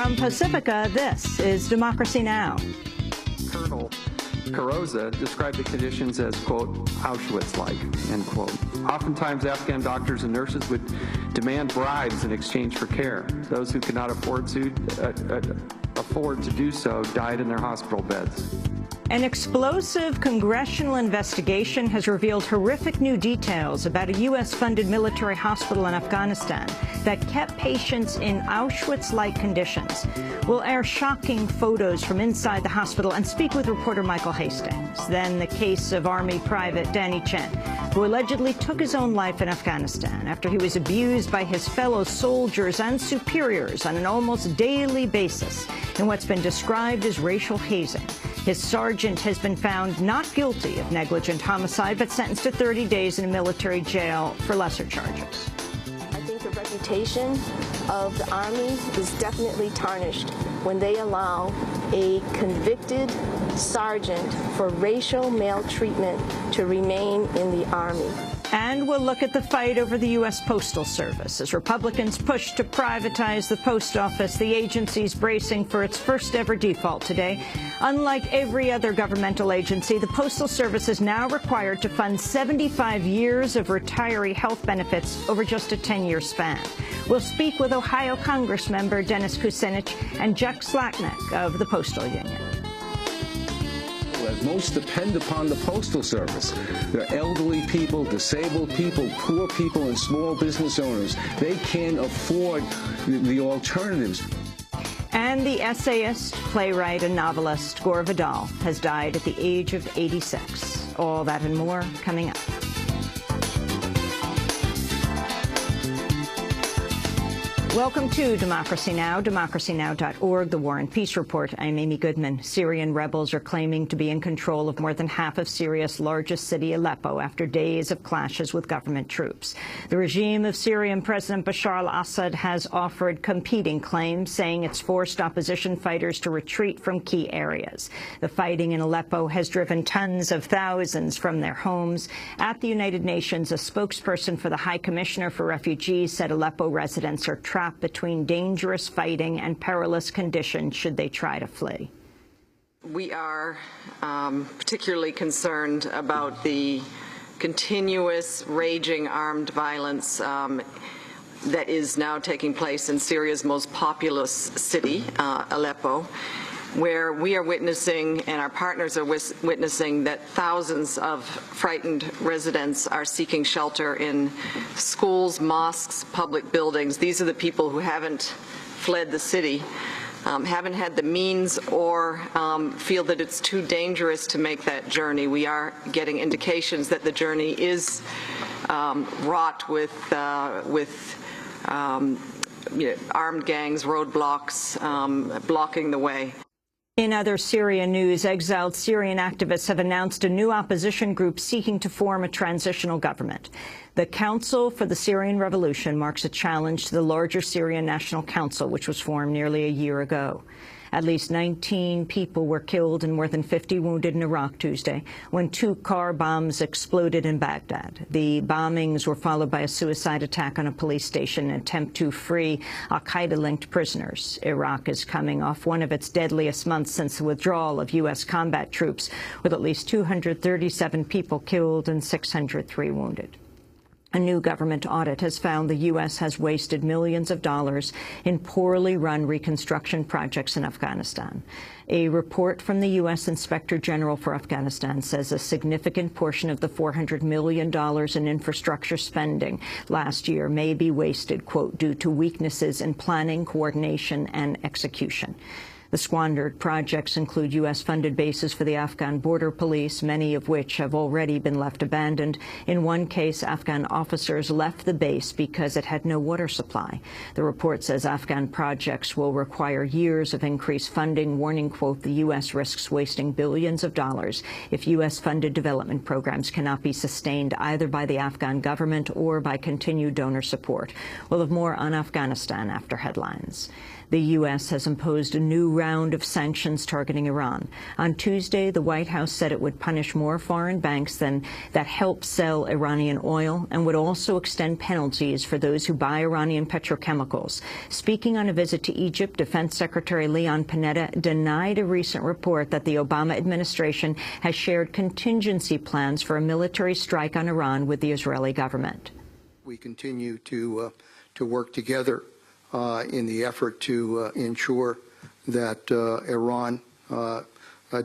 From Pacifica, this is Democracy Now! Colonel Carrozza described the conditions as, quote, Auschwitz-like, end quote. Oftentimes, Afghan doctors and nurses would demand bribes in exchange for care. Those who could not afford to do so died in their hospital beds. An explosive congressional investigation has revealed horrific new details about a U.S.-funded military hospital in Afghanistan that kept patients in Auschwitz-like conditions. We'll air shocking photos from inside the hospital and speak with reporter Michael Hastings. Then the case of Army Private Danny Chen, who allegedly took his own life in Afghanistan after he was abused by his fellow soldiers and superiors on an almost daily basis in what's been described as racial hazing. His sergeant has been found not guilty of negligent homicide, but sentenced to 30 days in a military jail for lesser charges. I think the reputation of the Army is definitely tarnished when they allow a convicted sergeant for racial maltreatment to remain in the Army. And we'll look at the fight over the U.S. Postal Service. As Republicans push to privatize the post office, the agency's bracing for its first-ever default today. Unlike every other governmental agency, the Postal Service is now required to fund 75 years of retiree health benefits over just a 10-year span. We'll speak with Ohio Congressmember Dennis Kucinich and Jack Slackneck of the Postal Union. Most depend upon the Postal Service. They're elderly people, disabled people, poor people, and small business owners. They can't afford the alternatives. And the essayist, playwright, and novelist Gore Vidal has died at the age of 86. All that and more coming up. Welcome to Democracy Now!, democracynow.org, the War and Peace Report. I'm Amy Goodman. Syrian rebels are claiming to be in control of more than half of Syria's largest city, Aleppo, after days of clashes with government troops. The regime of Syrian President Bashar al-Assad has offered competing claims, saying it's forced opposition fighters to retreat from key areas. The fighting in Aleppo has driven tens of thousands from their homes. At the United Nations, a spokesperson for the High Commissioner for Refugees said Aleppo residents are trapped between dangerous fighting and perilous conditions should they try to flee. We are particularly concerned about the continuous raging armed violence that is now taking place in Syria's most populous city, Aleppo, where we are witnessing, and our partners are witnessing, that thousands of frightened residents are seeking shelter in schools, mosques, public buildings. These are the people who haven't fled the city, haven't had the means, or feel that it's too dangerous to make that journey. We are getting indications that the journey is wrought with armed gangs, roadblocks, blocking the way. In other Syria news, exiled Syrian activists have announced a new opposition group seeking to form a transitional government. The Council for the Syrian Revolution marks a challenge to the larger Syrian National Council, which was formed nearly a year ago. At least 19 people were killed and more than 50 wounded in Iraq Tuesday when 2 car bombs exploded in Baghdad. The bombings were followed by a suicide attack on a police station in an attempt to free al-Qaeda-linked prisoners. Iraq is coming off one of its deadliest months since the withdrawal of U.S. combat troops, with at least 237 people killed and 603 wounded. A new government audit has found the U.S. has wasted millions of dollars in poorly run reconstruction projects in Afghanistan. A report from the U.S. Inspector General for Afghanistan says a significant portion of the $400 million in infrastructure spending last year may be wasted, quote, due to weaknesses in planning, coordination, and execution. The squandered projects include U.S.-funded bases for the Afghan border police, many of which have already been left abandoned. In one case, Afghan officers left the base because it had no water supply. The report says Afghan projects will require years of increased funding, warning, quote, the U.S. risks wasting billions of dollars if U.S.-funded development programs cannot be sustained either by the Afghan government or by continued donor support. We'll have more on Afghanistan after headlines. The U.S. has imposed a new round of sanctions targeting Iran. On Tuesday, the White House said it would punish more foreign banks that help sell Iranian oil and would also extend penalties for those who buy Iranian petrochemicals. Speaking on a visit to Egypt, Defense Secretary Leon Panetta denied a recent report that the Obama administration has shared contingency plans for a military strike on Iran with the Israeli government. We continue to work together in the effort to ensure that Iran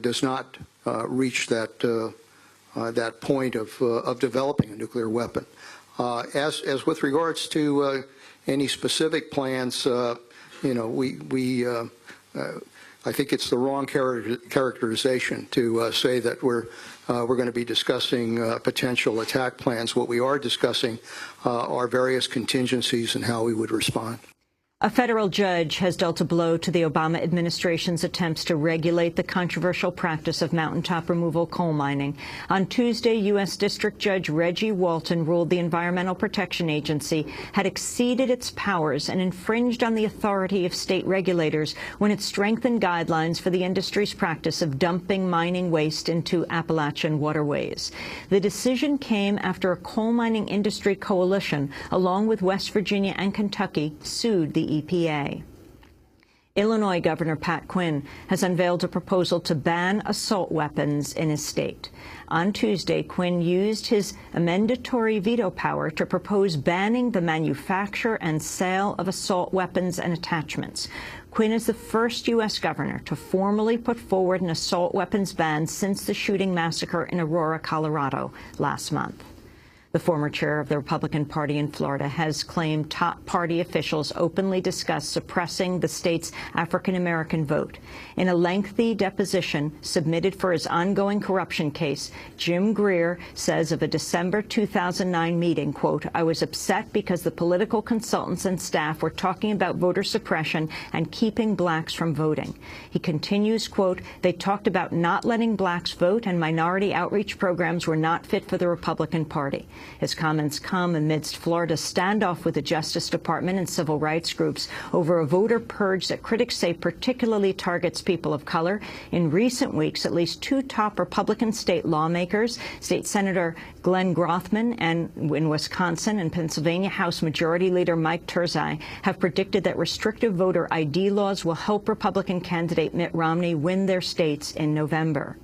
does not reach that point of developing a nuclear weapon. As with regards to any specific plans, I think it's the wrong characterization to say that we're going to be discussing potential attack plans. What we are discussing are various contingencies and how we would respond. A federal judge has dealt a blow to the Obama administration's attempts to regulate the controversial practice of mountaintop removal coal mining. On Tuesday, U.S. District Judge Reggie Walton ruled the Environmental Protection Agency had exceeded its powers and infringed on the authority of state regulators when it strengthened guidelines for the industry's practice of dumping mining waste into Appalachian waterways. The decision came after a coal mining industry coalition, along with West Virginia and Kentucky, sued the EPA. Illinois Governor Pat Quinn has unveiled a proposal to ban assault weapons in his state. On Tuesday, Quinn used his amendatory veto power to propose banning the manufacture and sale of assault weapons and attachments. Quinn is the first U.S. governor to formally put forward an assault weapons ban since the shooting massacre in Aurora, Colorado, last month. The former chair of the Republican Party in Florida has claimed top party officials openly discussed suppressing the state's African-American vote. In a lengthy deposition submitted for his ongoing corruption case, Jim Greer says of a December 2009 meeting, quote, "I was upset because the political consultants and staff were talking about voter suppression and keeping blacks from voting." He continues, quote, "They talked about not letting blacks vote and minority outreach programs were not fit for the Republican Party." His comments come amidst Florida's standoff with the Justice Department and civil rights groups over a voter purge that critics say particularly targets people of color. In recent weeks, at least two top Republican state lawmakers, State Senator Glenn Grothman and in Wisconsin and Pennsylvania House Majority Leader Mike Turzai, have predicted that restrictive voter ID laws will help Republican candidate Mitt Romney win their states in November.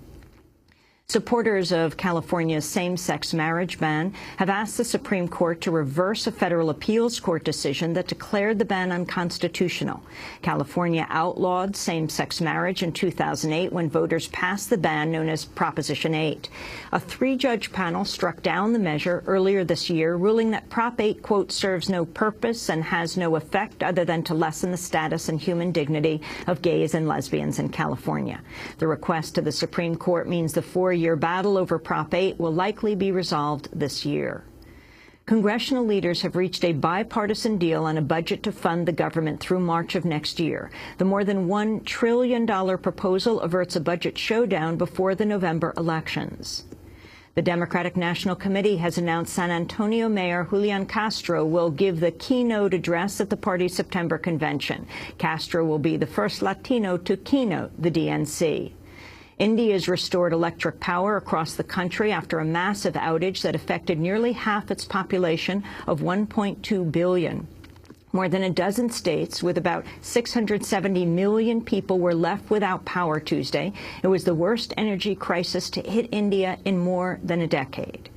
Supporters of California's same-sex marriage ban have asked the Supreme Court to reverse a federal appeals court decision that declared the ban unconstitutional. California outlawed same-sex marriage in 2008 when voters passed the ban known as Proposition 8. A three-judge panel struck down the measure earlier this year, ruling that Prop 8, quote, "serves no purpose and has no effect other than to lessen the status and human dignity of gays and lesbians in California." The request to the Supreme Court means the four-year battle over Prop 8 will likely be resolved this year. Congressional leaders have reached a bipartisan deal on a budget to fund the government through March of next year. The more than $1 trillion proposal averts a budget showdown before the November elections. The Democratic National Committee has announced San Antonio Mayor Julian Castro will give the keynote address at the party's September convention. Castro will be the first Latino to keynote the DNC. India's restored electric power across the country after a massive outage that affected nearly half its population of 1.2 billion. More than a dozen states with about 670 million people were left without power Tuesday. It was the worst energy crisis to hit India in more than a decade.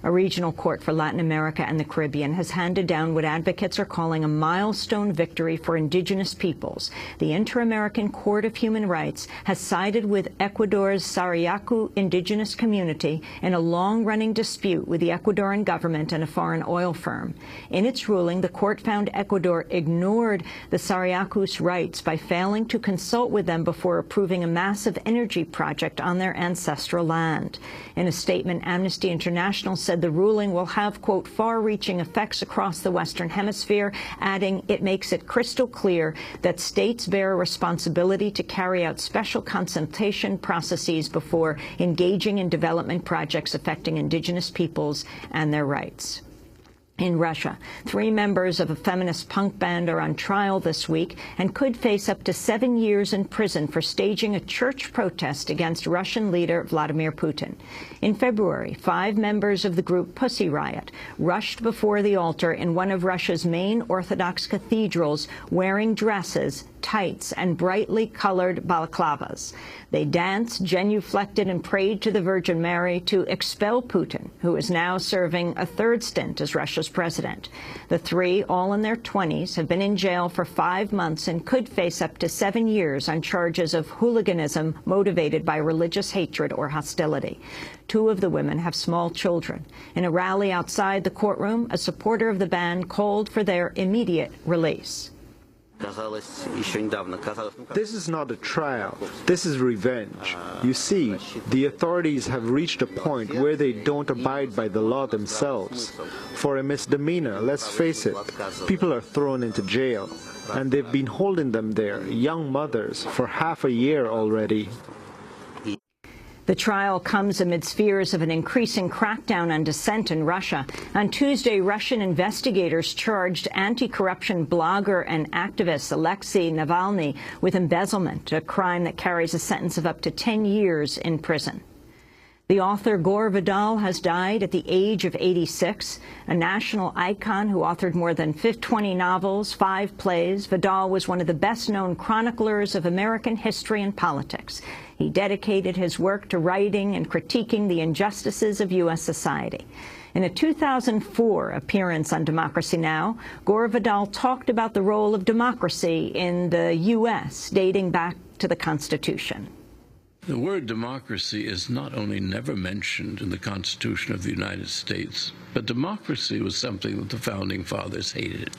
A regional court for Latin America and the Caribbean has handed down what advocates are calling a milestone victory for indigenous peoples. The Inter-American Court of Human Rights has sided with Ecuador's Sarayaku indigenous community in a long-running dispute with the Ecuadorian government and a foreign oil firm. In its ruling, the court found Ecuador ignored the Sarayaku's rights by failing to consult with them before approving a massive energy project on their ancestral land. In a statement, Amnesty International said the ruling will have, quote, far-reaching effects across the Western Hemisphere, adding it makes it crystal clear that states bear a responsibility to carry out special consultation processes before engaging in development projects affecting indigenous peoples and their rights. In Russia, 3 members of a feminist punk band are on trial this week and could face up to 7 years in prison for staging a church protest against Russian leader Vladimir Putin. In February, 5 members of the group Pussy Riot rushed before the altar in one of Russia's main Orthodox cathedrals wearing dresses, tights, and brightly colored balaclavas. They danced, genuflected, and prayed to the Virgin Mary to expel Putin, who is now serving a 3rd stint as Russia's president. The 3, all in their 20s, have been in jail for 5 months and could face up to 7 years on charges of hooliganism motivated by religious hatred or hostility. 2 of the women have small children. In a rally outside the courtroom, a supporter of the band called for their immediate release. This is not a trial. This is revenge. You see, the authorities have reached a point where they don't abide by the law themselves. For a misdemeanor, let's face it, people are thrown into jail, and they've been holding them there, young mothers, for half a year already. The trial comes amidst fears of an increasing crackdown on dissent in Russia. On Tuesday, Russian investigators charged anti-corruption blogger and activist Alexei Navalny with embezzlement, a crime that carries a sentence of up to 10 years in prison. The author Gore Vidal has died at the age of 86. A national icon who authored more than 20 novels, 5 plays, Vidal was one of the best-known chroniclers of American history and politics. He dedicated his work to writing and critiquing the injustices of U.S. society. In a 2004 appearance on Democracy Now!, Gore Vidal talked about the role of democracy in the U.S., dating back to the Constitution. The word democracy is not only never mentioned in the Constitution of the United States, but democracy was something that the Founding Fathers hated.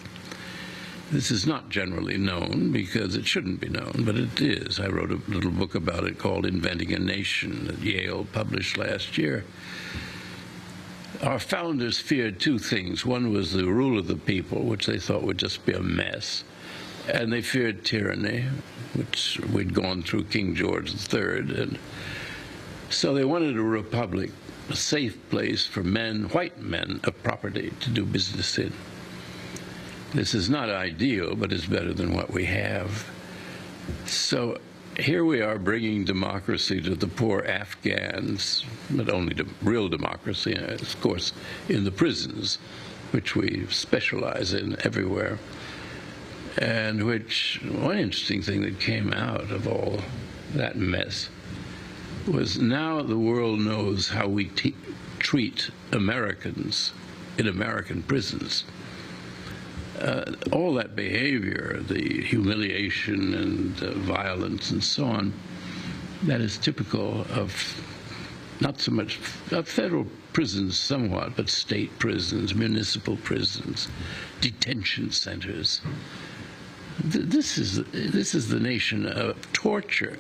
This is not generally known because it shouldn't be known, but it is. I wrote a little book about it called Inventing a Nation that Yale published last year. Our founders feared 2 things. One was the rule of the people, which they thought would just be a mess. And they feared tyranny, which we'd gone through King George III. And so they wanted a republic, a safe place for men, white men of property, to do business in. This is not ideal, but it's better than what we have. So here we are bringing democracy to the poor Afghans, not only to real democracy, of course, in the prisons, which we specialize in everywhere. And which, one interesting thing that came out of all that mess was now the world knows how we treat Americans in American prisons. All that behavior, the humiliation and violence and so on, that is typical of not so much of federal prisons somewhat, but state prisons, municipal prisons, detention centers. This is the nation of torture.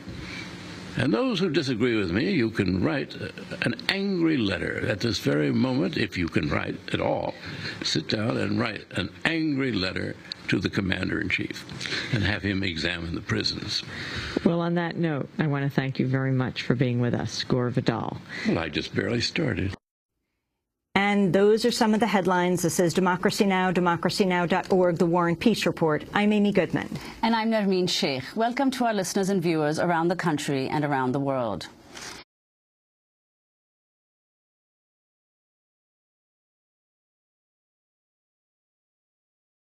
And those who disagree with me, you can write an angry letter at this very moment, if you can write at all. Sit down and write an angry letter to the Commander-in-Chief and have him examine the prisons. Well, on that note, I want to thank you very much for being with us, Gore Vidal. Well, I just barely started. And those are some of the headlines. This is Democracy Now!, democracynow.org, The War and Peace Report. I'm Amy Goodman. And I'm Nermeen Sheikh. Welcome to our listeners and viewers around the country and around the world.